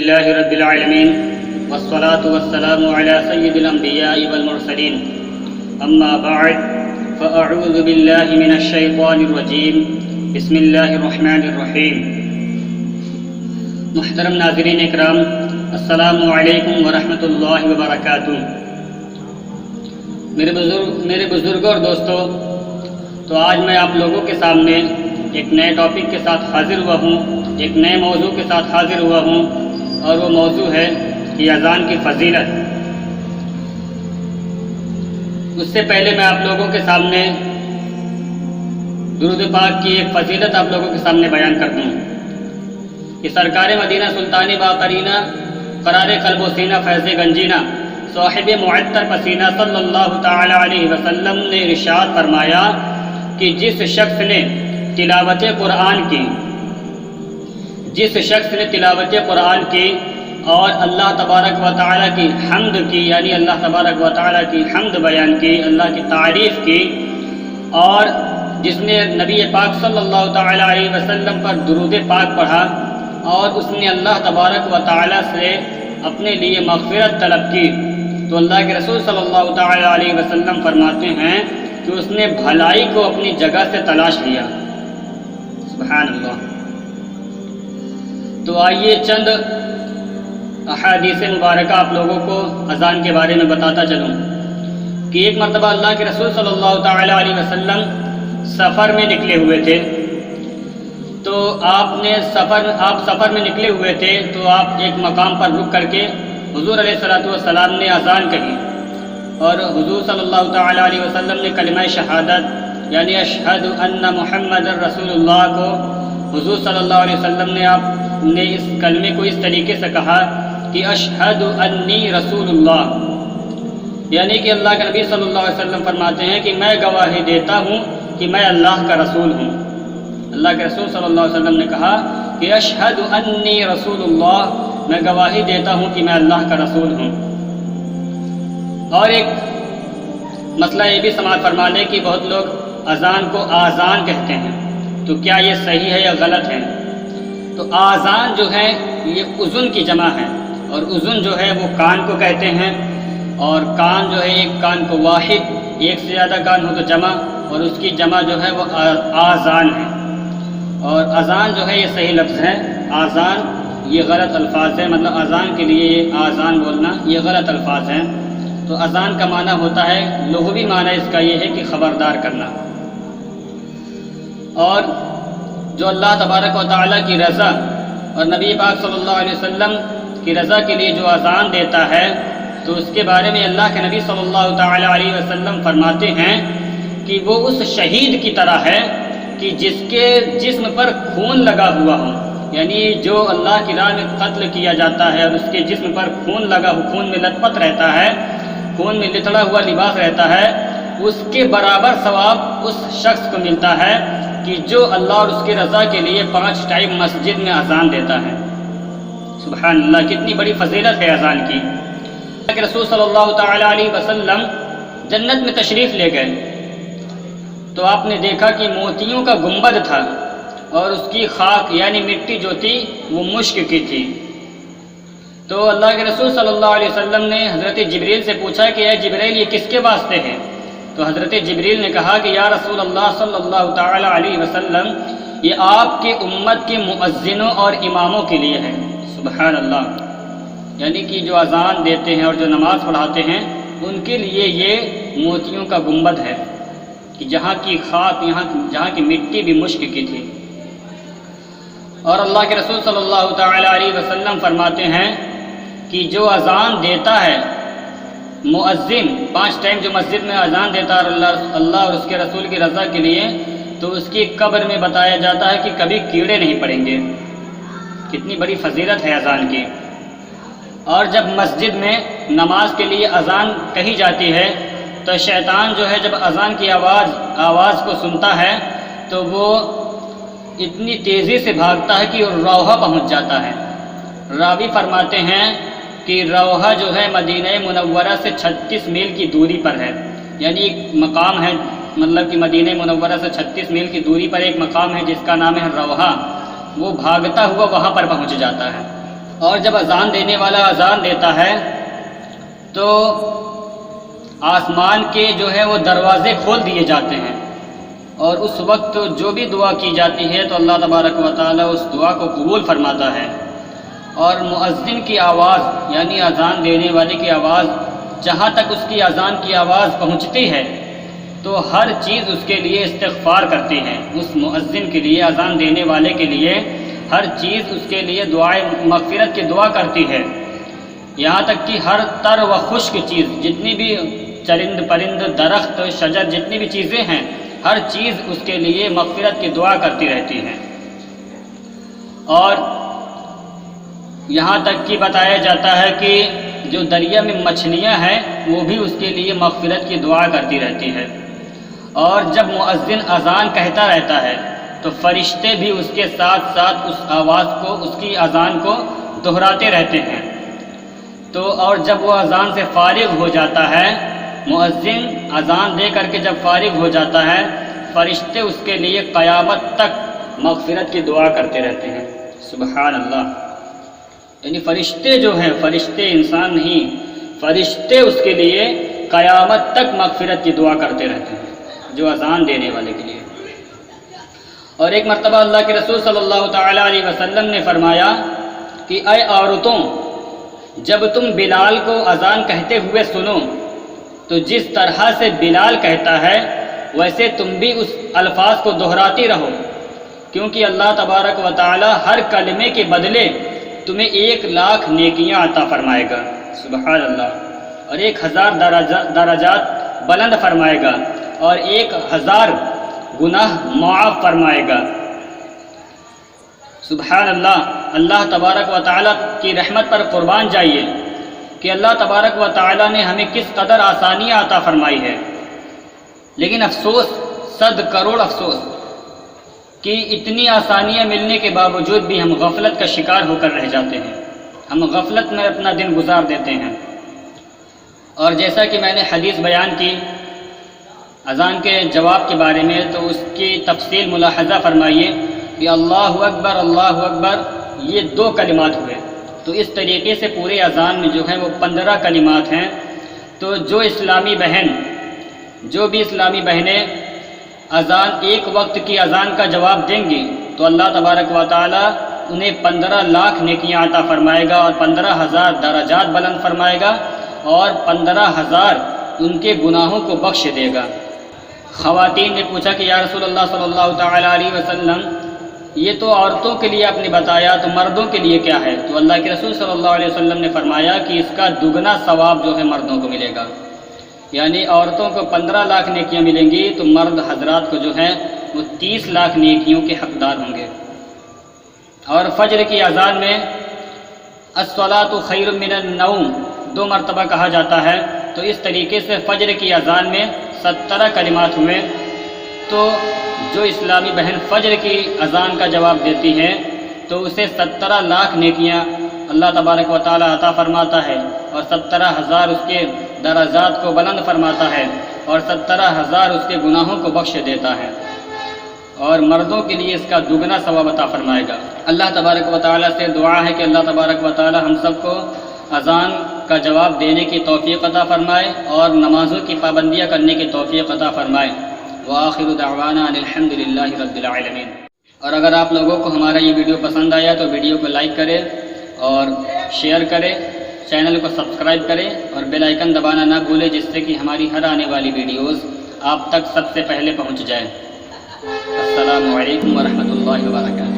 لله رب العالمين والصلاة والسلام على سيد الأنبياء والمرسلين أما بعد فأعوذ بالله من الشيطان الرجيم بسم الله الرحمن الرحيم. محترم ناظرین اکرام، السلام علیکم ورحمۃ اللہ وبرکاتہ. میرے بزرگوں اور دوستوں، تو آج میں آپ لوگوں کے سامنے ایک نئے ٹاپک کے ساتھ حاضر ہوا ہوں، ایک نئے موضوع کے ساتھ حاضر ہوا ہوں، اور وہ موضوع ہے کہ اذان کی فضیلت. اس سے پہلے میں آپ لوگوں کے سامنے درود پاک کی ایک فضیلت آپ لوگوں کے سامنے بیان کر دوں کہ سرکار مدینہ سلطان باقرینہ قرار قلب و سینہ فیض گنجینہ صاحب معطر پسینہ صلی اللہ تعالی علیہ وسلم نے ارشاد فرمایا کہ جس شخص نے تلاوت قرآن کی اور اللہ تبارک و تعالیٰ کی حمد کی، یعنی اللہ تبارک و تعالیٰ کی حمد بیان کی، اللہ کی تعریف کی، اور جس نے نبی پاک صلی اللہ تعالیٰ علیہ وسلم پر درود پاک پڑھا اور اس نے اللہ تبارک و تعالیٰ سے اپنے لیے مغفرت طلب کی، تو اللہ کے رسول صلی اللہ تعالیٰ علیہ وسلم فرماتے ہیں کہ اس نے بھلائی کو اپنی جگہ سے تلاش لیا. سبحان اللہ. تو آئیے چند احادیث مبارکہ آپ لوگوں کو اذان کے بارے میں بتاتا چلوں کہ ایک مرتبہ اللہ کے رسول صلی اللہ تعالیٰ علیہ وسلم سفر میں نکلے ہوئے تھے. تو آپ سفر میں نکلے ہوئے تھے تو آپ ایک مقام پر رک کر کے حضور علیہ السلام نے اذان کہی، اور حضور صلی اللہ تعالیٰ علیہ وسلم نے کلمہ شہادت یعنی اشہد ان محمد رسول اللہ کو حضور صلی اللہ علیہ وسلم نے اس کلمے کو اس طریقے سے کہا کہ اشہد انی رسول اللہ، یعنی کہ اللہ کے نبی صلی اللہ علیہ وسلم فرماتے ہیں کہ میں گواہی دیتا ہوں کہ میں اللہ کا رسول ہوں. اللہ کے رسول صلی اللہ علیہ وسلم نے کہا کہ اشہد انی رسول اللہ، میں گواہی دیتا ہوں کہ میں اللہ کا رسول ہوں. اور ایک مسئلہ یہ بھی سماعت فرما لیں کہ بہت لوگ اذان کو آذان کہتے ہیں، تو کیا یہ صحیح ہے یا غلط ہے؟ تو آذان جو ہے یہ اذن کی جمع ہے، اور اذن جو ہے وہ کان کو کہتے ہیں، اور کان جو ہے ایک کان کو واحد، ایک سے زیادہ کان ہو تو جمع، اور اس کی جمع جو ہے وہ آذان ہے. اور اذان جو ہے یہ صحیح لفظ ہے، آذان یہ غلط الفاظ ہے، مطلب اذان کے لیے یہ آذان بولنا یہ غلط الفاظ ہیں. تو اذان کا معنی ہوتا ہے، لغوی معنی اس کا یہ ہے کہ خبردار کرنا. اور جو اللہ تبارک و تعالیٰ کی رضا اور نبی پاک صلی اللہ علیہ وسلم کی رضا کے لیے جو اذان دیتا ہے، تو اس کے بارے میں اللہ کے نبی صلی اللہ تعالیٰ علیہ وسلم فرماتے ہیں کہ وہ اس شہید کی طرح ہے کہ جس کے جسم پر خون لگا ہوا ہو، یعنی جو اللہ کی راہ میں قتل کیا جاتا ہے اور اس کے جسم پر خون میں لت پت رہتا ہے، خون میں لتڑا ہوا لباس رہتا ہے، اس کے برابر ثواب اس شخص کو ملتا ہے کہ جو اللہ اور اس کی رضا کے لیے 5 ٹائم مسجد میں اذان دیتا ہے. سبحان اللہ، کتنی بڑی فضیلت ہے اذان کی. کہ رسول صلی اللہ تعالیٰ علیہ وسلم جنت میں تشریف لے گئے تو آپ نے دیکھا کہ موتیوں کا گنبد تھا، اور اس کی خاک یعنی مٹی جو تھی وہ مشک کی تھی. تو اللہ کے رسول صلی اللہ علیہ وسلم نے حضرت جبریل سے پوچھا کہ اے جبریل یہ کس کے واسطے ہے؟ تو حضرت جبریل نے کہا کہ یا رسول اللہ صلی اللہ تعالیٰ علیہ وسلم یہ آپ کے امت کے مؤذنوں اور اماموں کے لیے ہے. سبحان اللہ، یعنی کہ جو اذان دیتے ہیں اور جو نماز پڑھاتے ہیں ان کے لیے یہ موتیوں کا گنبد ہے کہ جہاں کی خاک جہاں کی مٹی بھی مشک کی تھی. اور اللہ کے رسول صلی اللہ تعالیٰ علیہ وسلم فرماتے ہیں کہ جو اذان دیتا ہے مؤذن 5 ٹائم جو مسجد میں اذان دیتا ہے اللہ اور اس کے رسول کی رضا کے لیے، تو اس کی قبر میں بتایا جاتا ہے کہ کبھی کیڑے نہیں پڑیں گے. کتنی بڑی فضیلت ہے اذان کی. اور جب مسجد میں نماز کے لیے اذان کہی جاتی ہے تو شیطان جو ہے جب اذان کی آواز کو سنتا ہے تو وہ اتنی تیزی سے بھاگتا ہے کہ روحہ پہنچ جاتا ہے. راوی فرماتے ہیں کہ روحہ جو ہے مدینہ منورہ سے 36 میل کی دوری پر ہے، یعنی ایک مقام ہے، مطلب کہ مدینہ منورہ سے 36 میل کی دوری پر ایک مقام ہے جس کا نام ہے روحہ. وہ بھاگتا ہوا وہاں پر پہنچ جاتا ہے. اور جب اذان دینے والا اذان دیتا ہے تو آسمان کے جو ہے وہ دروازے کھول دیے جاتے ہیں، اور اس وقت جو بھی دعا کی جاتی ہے تو اللہ تبارک و تعالیٰ اس دعا کو قبول فرماتا ہے، اور مؤذن کی آواز یعنی اذان دینے والے کی آواز جہاں تک اس کی اذان کی آواز پہنچتی ہے تو ہر چیز اس کے لیے استغفار کرتی ہے، اس مؤذن کے لیے، اذان دینے والے کے لیے ہر چیز اس کے لیے دعائے مغفرت کی دعا کرتی ہے، یہاں تک کہ ہر تر و خشک چیز، جتنی بھی چرند پرند درخت شجر جتنی بھی چیزیں ہیں، ہر چیز اس کے لیے مغفرت کی دعا کرتی رہتی ہے۔ اور یہاں تک کہ بتایا جاتا ہے کہ جو دریا میں مچھلیاں ہیں وہ بھی اس کے لیے مغفرت کی دعا کرتی رہتی ہے، اور جب مؤذن اذان کہتا رہتا ہے تو فرشتے بھی اس کے ساتھ ساتھ اس آواز کو، اس کی اذان کو دہراتے رہتے ہیں۔ تو اور جب وہ اذان سے فارغ ہو جاتا ہے، مؤذن اذان دے کر کے جب فارغ ہو جاتا ہے، فرشتے اس کے لیے قیامت تک مغفرت کی دعا کرتے رہتے ہیں۔ سبحان اللہ، یعنی فرشتے جو ہیں، فرشتے انسان نہیں، فرشتے اس کے لیے قیامت تک مغفرت کی دعا کرتے رہتے ہیں جو اذان دینے والے کے لیے۔ اور ایک مرتبہ اللہ کے رسول صلی اللہ تعالی علیہ وسلم نے فرمایا کہ اے عورتوں، جب تم بلال کو اذان کہتے ہوئے سنو تو جس طرح سے بلال کہتا ہے ویسے تم بھی اس الفاظ کو دہراتی رہو، کیونکہ اللہ تبارک و تعالی ہر کلمے کے بدلے تمہیں 1,00,000 نیکیاں عطا فرمائے گا۔ سبحان اللہ، اور 1,000 درجات بلند فرمائے گا، اور 1,000 گناہ معاف فرمائے گا۔ سبحان اللہ، اللہ تبارک و تعالیٰ کی رحمت پر قربان جائیے کہ اللہ تبارک و تعالیٰ نے ہمیں کس قدر آسانیاں عطا فرمائی ہے، لیکن افسوس، 100 کروڑ افسوس کہ اتنی آسانیاں ملنے کے باوجود بھی ہم غفلت کا شکار ہو کر رہ جاتے ہیں، ہم غفلت میں اپنا دن گزار دیتے ہیں۔ اور جیسا کہ میں نے حدیث بیان کی اذان کے جواب کے بارے میں، تو اس کی تفصیل ملاحظہ فرمائیے کہ اللہ اکبر اللہ اکبر یہ 2 کلمات ہوئے، تو اس طریقے سے پورے اذان میں جو ہیں وہ 15 کلمات ہیں۔ تو جو بھی اسلامی بہنیں اذان ایک وقت کی اذان کا جواب دیں گی تو اللہ تبارک و تعالی انہیں 15,00,000 نیکیاں عطا فرمائے گا، اور 15,000 درجات بلند فرمائے گا، اور 15,000 ان کے گناہوں کو بخش دے گا۔ خواتین نے پوچھا کہ یا رسول اللہ صلی اللہ تعالی علیہ وسلم، یہ تو عورتوں کے لیے آپ نے بتایا، تو مردوں کے لیے کیا ہے؟ تو اللہ کے رسول صلی اللہ علیہ وسلم نے فرمایا کہ اس کا دگنا ثواب جو ہے مردوں کو ملے گا، یعنی عورتوں کو 15,00,000 نیکیاں ملیں گی تو مرد حضرات کو جو ہے وہ 30,00,000 نیکیوں کے حقدار ہوں گے۔ اور فجر کی اذان میں الصلاۃ خیر من النوم 2 مرتبہ کہا جاتا ہے، تو اس طریقے سے فجر کی اذان میں 17 کلمات ہوئے۔ تو جو اسلامی بہن فجر کی اذان کا جواب دیتی ہے تو اسے 17,00,000 نیکیاں اللہ تبارک و تعالی عطا فرماتا ہے، اور 17,000 اس کے درجات کو بلند فرماتا ہے، اور 17,000 اس کے گناہوں کو بخش دیتا ہے، اور مردوں کے لیے اس کا دگنا ثواب عطا فرمائے گا۔ اللہ تبارک و تعالی سے دعا ہے کہ اللہ تبارک و تعالی ہم سب کو اذان کا جواب دینے کی توفیق عطا فرمائے، اور نمازوں کی پابندیاں کرنے کی توفیق عطا فرمائے۔ وآخر دعوانا ان الحمد للہ رب العالمین۔ اور اگر آپ لوگوں کو ہمارا یہ ویڈیو پسند آیا تو ویڈیو کو لائک کریں اور شیئر کریں، چینل کو سبسکرائب کریں، اور بیل آئیکن دبانا نہ بھولیں، جس سے کہ ہماری ہر آنے والی ویڈیوز آپ تک سب سے پہلے پہنچ جائیں۔ السلام علیکم ورحمۃ اللہ وبرکاتہ۔